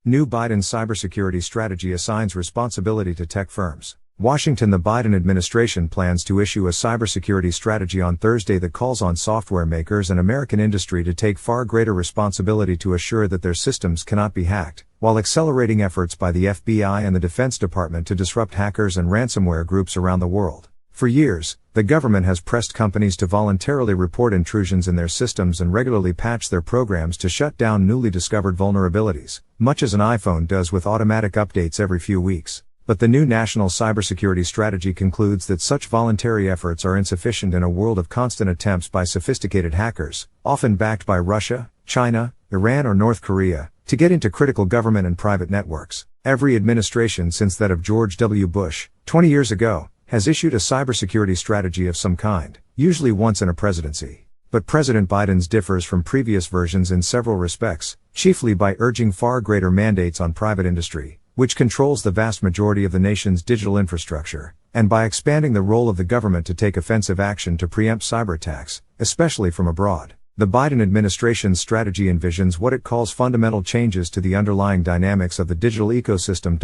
New Biden cybersecurity strategy assigns responsibility to tech firms. Washington. The Biden administration plans to issue a cybersecurity strategy on Thursday that calls on software makers and American industry to take far greater responsibility to assure that their systems cannot be hacked, while accelerating efforts by the FBI and the Defense Department to disrupt hackers and ransomware groups around the world. For years, the government has pressed companies to voluntarily report intrusions in their systems and regularly patch their programs to shut down newly discovered vulnerabilities, much as an iPhone does with automatic updates every few weeks. But the new national cybersecurity strategy concludes that such voluntary efforts are insufficient in a world of constant attempts by sophisticated hackers, often backed by Russia, China, Iran or North Korea, to get into critical government and private networks. Every administration since that of George W. Bush, 20 years ago, has issued a cybersecurity strategy of some kind, usually once in a presidency. But President Biden's differs from previous versions in several respects, chiefly by urging far greater mandates on private industry, which controls the vast majority of the nation's digital infrastructure, and by expanding the role of the government to take offensive action to preempt cyber attacks, especially from abroad. The Biden administration's strategy envisions what it calls fundamental changes to the underlying dynamics of the digital ecosystem.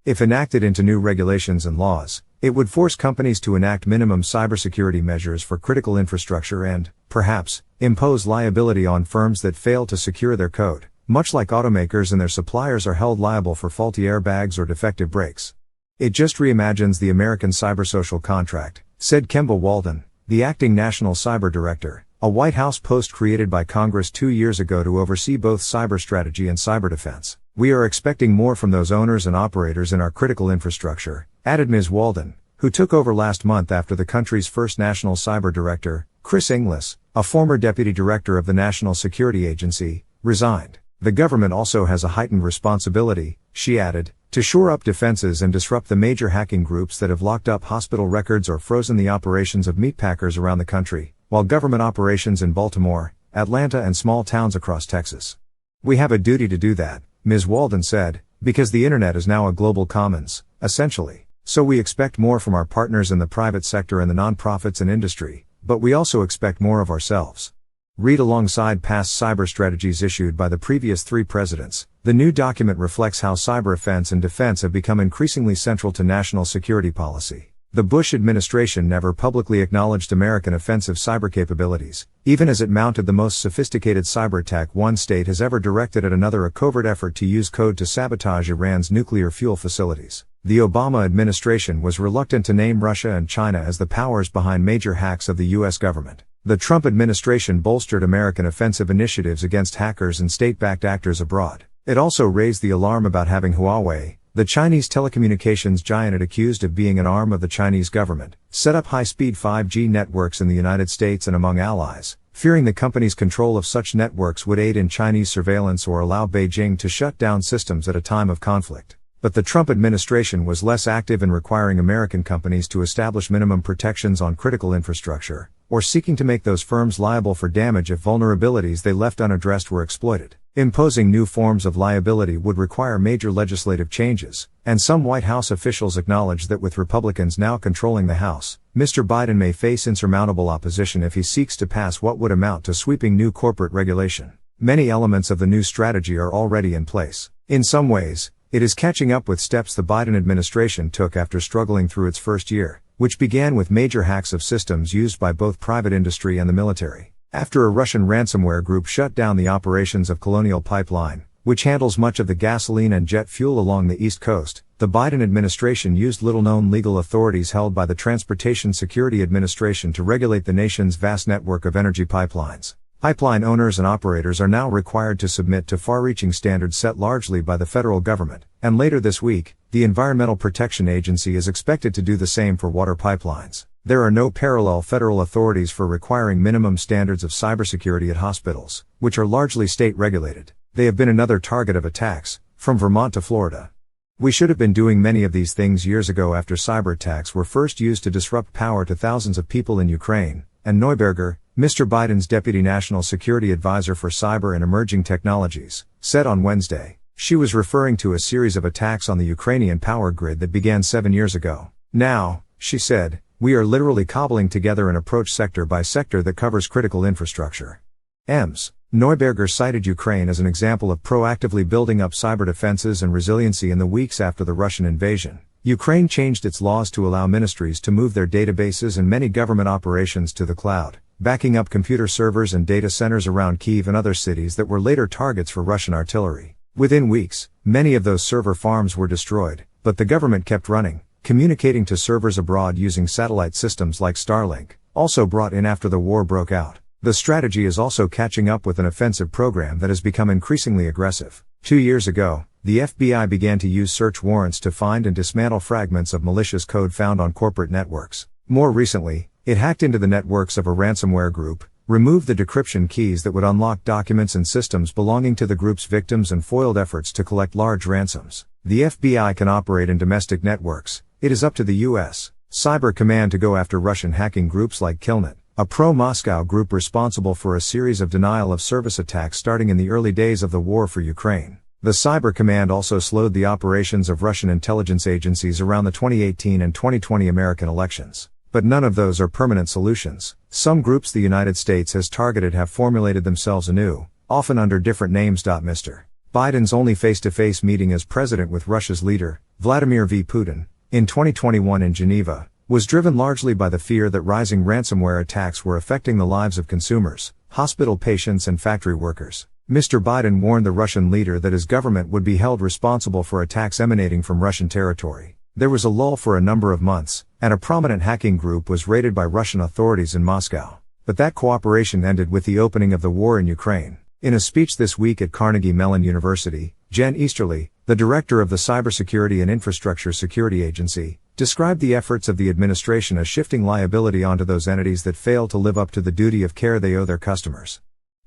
If enacted into new regulations and laws, it would force companies to enact minimum cybersecurity measures for critical infrastructure and, perhaps, impose liability on firms that fail to secure their code, much like automakers and their suppliers are held liable for faulty airbags or defective brakes. It just reimagines the American cybersocial contract, said Kemba Walden, the acting national cyber director, a White House post created by Congress 2 years ago to oversee both cyber strategy and cyber defense. We are expecting more from those owners and operators in our critical infrastructure, added Ms. Walden, who took over last month after the country's first national cyber director, Chris Inglis, a former deputy director of the National Security Agency, resigned. The government also has a heightened responsibility, she added, to shore up defenses and disrupt the major hacking groups that have locked up hospital records or frozen the operations of meatpackers around the country, while government operations in Baltimore, Atlanta and small towns across Texas. We have a duty to do that, Ms. Walden said, because the internet is now a global commons, essentially. So we expect more from our partners in the private sector and the nonprofits and industry, but we also expect more of ourselves. Read alongside past cyber strategies issued by the previous 3 presidents. The new document reflects how cyber offense and defense have become increasingly central to national security policy. The Bush administration never publicly acknowledged American offensive cyber capabilities, even as it mounted the most sophisticated cyber attack one state has ever directed at another, a covert effort to use code to sabotage Iran's nuclear fuel facilities. The Obama administration was reluctant to name Russia and China as the powers behind major hacks of the U.S. government. The Trump administration bolstered American offensive initiatives against hackers and state-backed actors abroad. It also raised the alarm about having Huawei, the Chinese telecommunications giant accused of being an arm of the Chinese government, set up high-speed 5G networks in the United States and among allies, fearing the company's control of such networks would aid in Chinese surveillance or allow Beijing to shut down systems at a time of conflict. But the Trump administration was less active in requiring American companies to establish minimum protections on critical infrastructure, or seeking to make those firms liable for damage if vulnerabilities they left unaddressed were exploited. Imposing new forms of liability would require major legislative changes, and some White House officials acknowledge that with Republicans now controlling the House, Mr. Biden may face insurmountable opposition if he seeks to pass what would amount to sweeping new corporate regulation. Many elements of the new strategy are already in place. In some ways, it is catching up with steps the Biden administration took after struggling through its first year, which began with major hacks of systems used by both private industry and the military. After a Russian ransomware group shut down the operations of Colonial Pipeline, which handles much of the gasoline and jet fuel along the East Coast, the Biden administration used little-known legal authorities held by the Transportation Security Administration to regulate the nation's vast network of energy pipelines. Pipeline owners and operators are now required to submit to far-reaching standards set largely by the federal government, and later this week, the Environmental Protection Agency is expected to do the same for water pipelines. There are no parallel federal authorities for requiring minimum standards of cybersecurity at hospitals, which are largely state-regulated. They have been another target of attacks, from Vermont to Florida. We should have been doing many of these things years ago after cyber attacks were first used to disrupt power to thousands of people in Ukraine, and Neuberger, Mr. Biden's Deputy National Security Advisor for Cyber and Emerging Technologies, said on Wednesday. She was referring to a series of attacks on the Ukrainian power grid that began 7 years ago. Now, she said, we are literally cobbling together an approach sector by sector that covers critical infrastructure. EMS. Neuberger cited Ukraine as an example of proactively building up cyber defenses and resiliency in the weeks after the Russian invasion. Ukraine changed its laws to allow ministries to move their databases and many government operations to the cloud, backing up computer servers and data centers around Kyiv and other cities that were later targets for Russian artillery. Within weeks, many of those server farms were destroyed, but the government kept running, communicating to servers abroad using satellite systems like Starlink, also brought in after the war broke out. The strategy is also catching up with an offensive program that has become increasingly aggressive. 2 years ago, the FBI began to use search warrants to find and dismantle fragments of malicious code found on corporate networks. More recently, it hacked into the networks of a ransomware group, removed the decryption keys that would unlock documents and systems belonging to the group's victims, and foiled efforts to collect large ransoms. The FBI can operate in domestic networks. It is up to the U.S. Cyber Command to go after Russian hacking groups like Killnet, a pro-Moscow group responsible for a series of denial-of-service attacks starting in the early days of the war for Ukraine. The Cyber Command also slowed the operations of Russian intelligence agencies around the 2018 and 2020 American elections. But none of those are permanent solutions. Some groups the United States has targeted have formulated themselves anew, often under different names. Mr. Biden's only face-to-face meeting as president with Russia's leader, Vladimir V. Putin, in 2021 in Geneva, was driven largely by the fear that rising ransomware attacks were affecting the lives of consumers, hospital patients and factory workers. Mr. Biden warned the Russian leader that his government would be held responsible for attacks emanating from Russian territory. There was a lull for a number of months, and a prominent hacking group was raided by Russian authorities in Moscow. But that cooperation ended with the opening of the war in Ukraine. In a speech this week at Carnegie Mellon University, Jen Easterly, the director of the Cybersecurity and Infrastructure Security Agency, described the efforts of the administration as shifting liability onto those entities that fail to live up to the duty of care they owe their customers.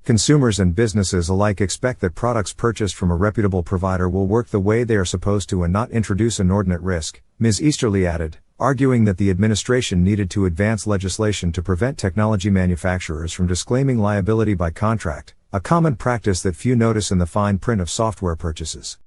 Consumers and businesses alike expect that products purchased from a reputable provider will work the way they are supposed to and not introduce inordinate risk, Ms. Easterly added, arguing that the administration needed to advance legislation to prevent technology manufacturers from disclaiming liability by contract, a common practice that few notice in the fine print of software purchases.